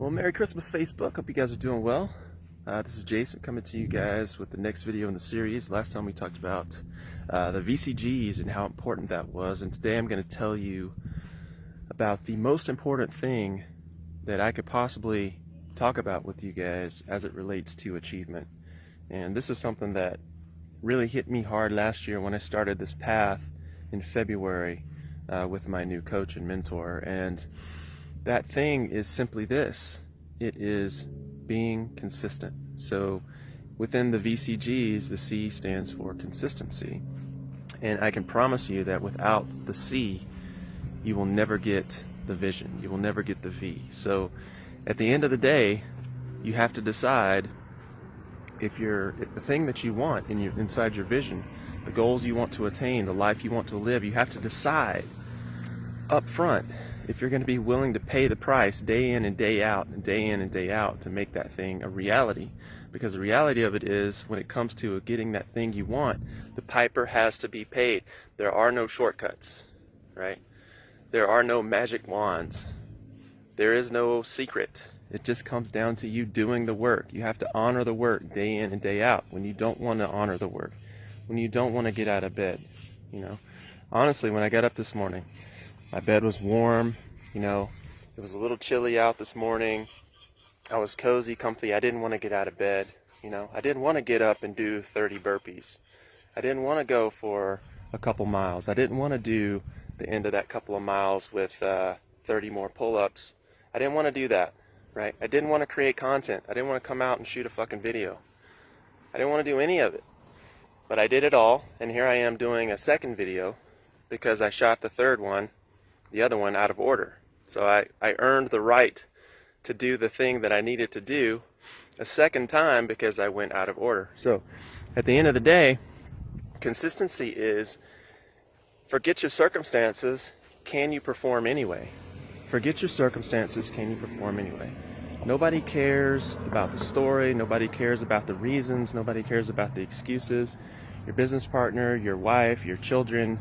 Well, Merry Christmas, Facebook. Hope you guys are doing well. This is Jason coming to you guys with the next video in the series. Last time we talked about the VCGs and how important that was, and today I'm going to tell you about the most important thing that I could possibly talk about with you guys as it relates to achievement. And this is something that really hit me hard last year when I started this path in February with my new coach and mentor. And that thing is simply this: it is being consistent. So within the VCGs, the C stands for consistency. And I can promise you that without the C, you will never get the vision. You will never get the V. So at the end of the day, you have to decide if the thing that you want inside your vision, the goals you want to attain, the life you want to live, you have to decide up front if you're going to be willing to pay the price day in and day out and day in and day out to make that thing a reality. Because the reality of it is, when it comes to getting that thing you want, the piper has to be paid. There are no shortcuts, right? There are no magic wands. There is no secret. It just comes down to you doing the work. You have to honor the work day in and day out when you don't want to honor the work, when you don't want to get out of bed. Honestly, when I got up this morning, my bed was warm, it was a little chilly out this morning. I was cozy, comfy. I didn't want to get out of bed. I didn't want to get up and do 30 burpees. I didn't want to go for a couple miles. I didn't want to do the end of that couple of miles with 30 more pull-ups. I didn't want to do that, right? I didn't want to create content. I didn't want to come out and shoot a fucking video. I didn't want to do any of it. But I did it all, and here I am doing a second video because I shot the other one out of order. So I earned the right to do the thing that I needed to do a second time because I went out of order. So at the end of the day, consistency is, forget your circumstances, can you perform anyway? Forget your circumstances, can you perform anyway? Nobody cares about the story, nobody cares about the reasons, nobody cares about the excuses. Your business partner, your wife, your children,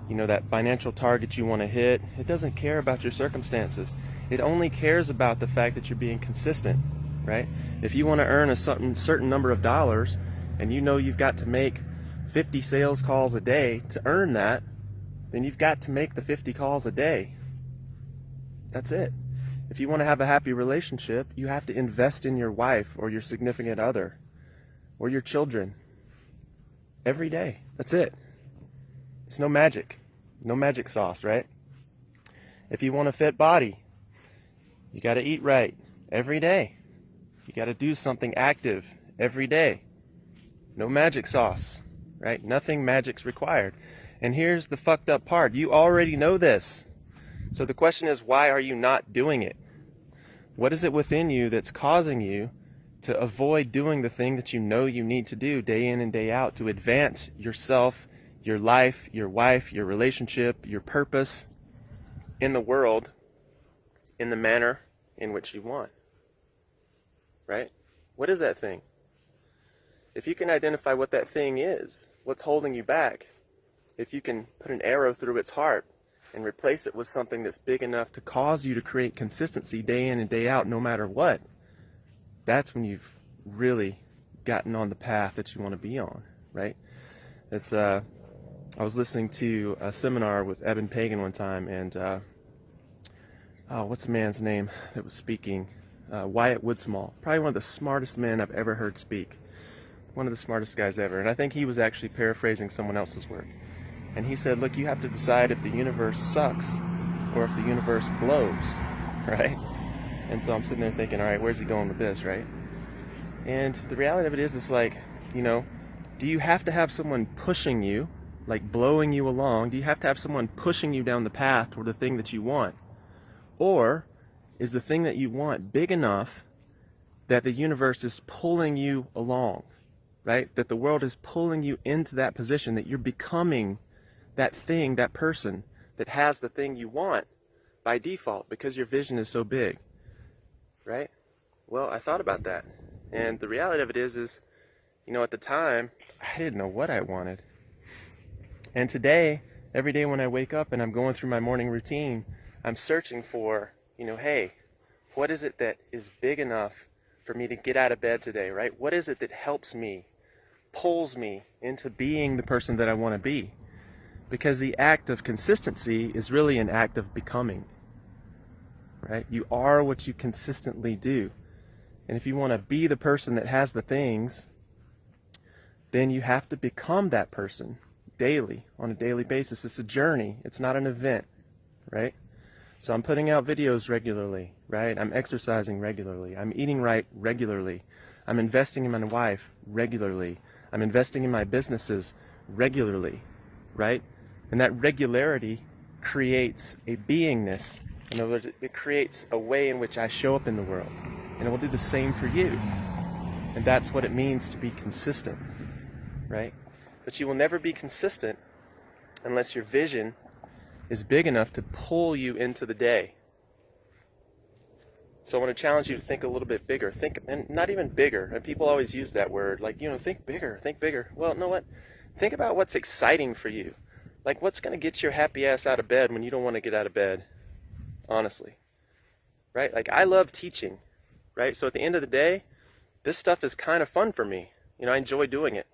that financial target you want to hit, it doesn't care about your circumstances. It only cares about the fact that you're being consistent, right? If you want to earn a certain number of dollars, and you've got to make 50 sales calls a day to earn that, then you've got to make the 50 calls a day. That's it. If you want to have a happy relationship, you have to invest in your wife or your significant other or your children every day. That's it. It's no magic sauce, right? If you want a fit body, you got to eat right every day. You got to do something active every day. No magic sauce, right? Nothing magic's required. And here's the fucked up part. You already know this. So the question is, why are you not doing it? What is it within you that's causing you to avoid doing the thing that you know you need to do day in and day out to advance yourself, your life, your wife, your relationship, your purpose in the world in the manner in which you want? Right? What is that thing? If you can identify what that thing is, what's holding you back, if you can put an arrow through its heart and replace it with something that's big enough to cause you to create consistency day in and day out no matter what, that's when you've really gotten on the path that you want to be on, right? I was listening to a seminar with Eben Pagan one time, and what's the man's name that was speaking? Wyatt Woodsmall, probably one of the smartest men I've ever heard speak. One of the smartest guys ever. And I think he was actually paraphrasing someone else's work. And he said, look, you have to decide if the universe sucks or if the universe blows, right? And so I'm sitting there thinking, all right, where's he going with this, right? And the reality of it is, it's like, do you have to have someone pushing you, like blowing you along? Do you have to have someone pushing you down the path toward the thing that you want? Or is the thing that you want big enough that the universe is pulling you along, right? That the world is pulling you into that position, that you're becoming that thing, that person that has the thing you want by default because your vision is so big, right? Well, I thought about that. And the reality of it is, at the time, I didn't know what I wanted. And today, every day when I wake up and I'm going through my morning routine, I'm searching for, hey, What is it that is big enough for me to get out of bed today, right? What is it that helps me, pulls me into being the person that I want to be? Because the act of consistency is really an act of becoming, right? You are what you consistently do. And if you want to be the person that has the things, then you have to become that person daily, on a daily basis. It's a journey. It's not an event, right? So I'm putting out videos regularly, right? I'm exercising regularly. I'm eating right regularly. I'm investing in my wife regularly. I'm investing in my businesses regularly, right? And that regularity creates a beingness. In other words, it creates a way in which I show up in the world. And it will do the same for you. And that's what it means to be consistent, right? But you will never be consistent unless your vision is big enough to pull you into the day. So I want to challenge you to think a little bit bigger. Think, and not even bigger. And people always use that word, like, think bigger, think bigger. Well, you know what? Think about what's exciting for you. Like, what's going to get your happy ass out of bed when you don't want to get out of bed? Honestly. Right? Like, I love teaching. Right? So at the end of the day, this stuff is kind of fun for me. I enjoy doing it.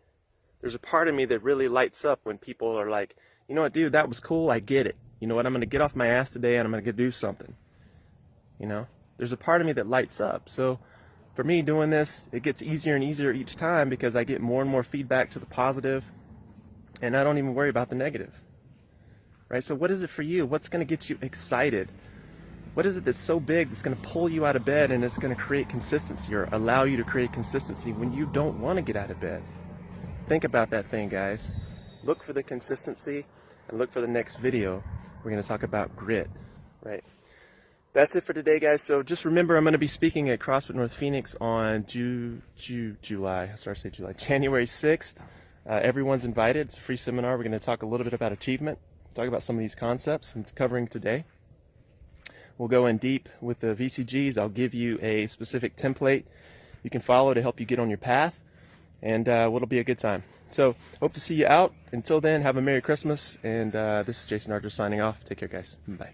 There's a part of me that really lights up when people are like, you know what, dude, that was cool. I get it. You know what? I'm going to get off my ass today and I'm going to go do something. There's a part of me that lights up. So for me doing this, it gets easier and easier each time because I get more and more feedback to the positive and I don't even worry about the negative. Right? So what is it for you? What's going to get you excited? What is it that's so big that's going to pull you out of bed and it's going to create consistency or allow you to create consistency when you don't want to get out of bed? Think about that thing, guys. Look for the consistency and look for the next video. We're going to talk about grit, right? That's it for today, guys. So just remember, I'm going to be speaking at CrossFit North Phoenix on January 6th. Everyone's invited. It's a free seminar. We're going to talk a little bit about achievement, talk about some of these concepts I'm covering today. We'll go in deep with the VCGs. I'll give you a specific template you can follow to help you get on your path, and it'll be a good time. So hope to see you out. Until then, have a Merry Christmas, and this is Jason Archer signing off. Take care, guys. Bye.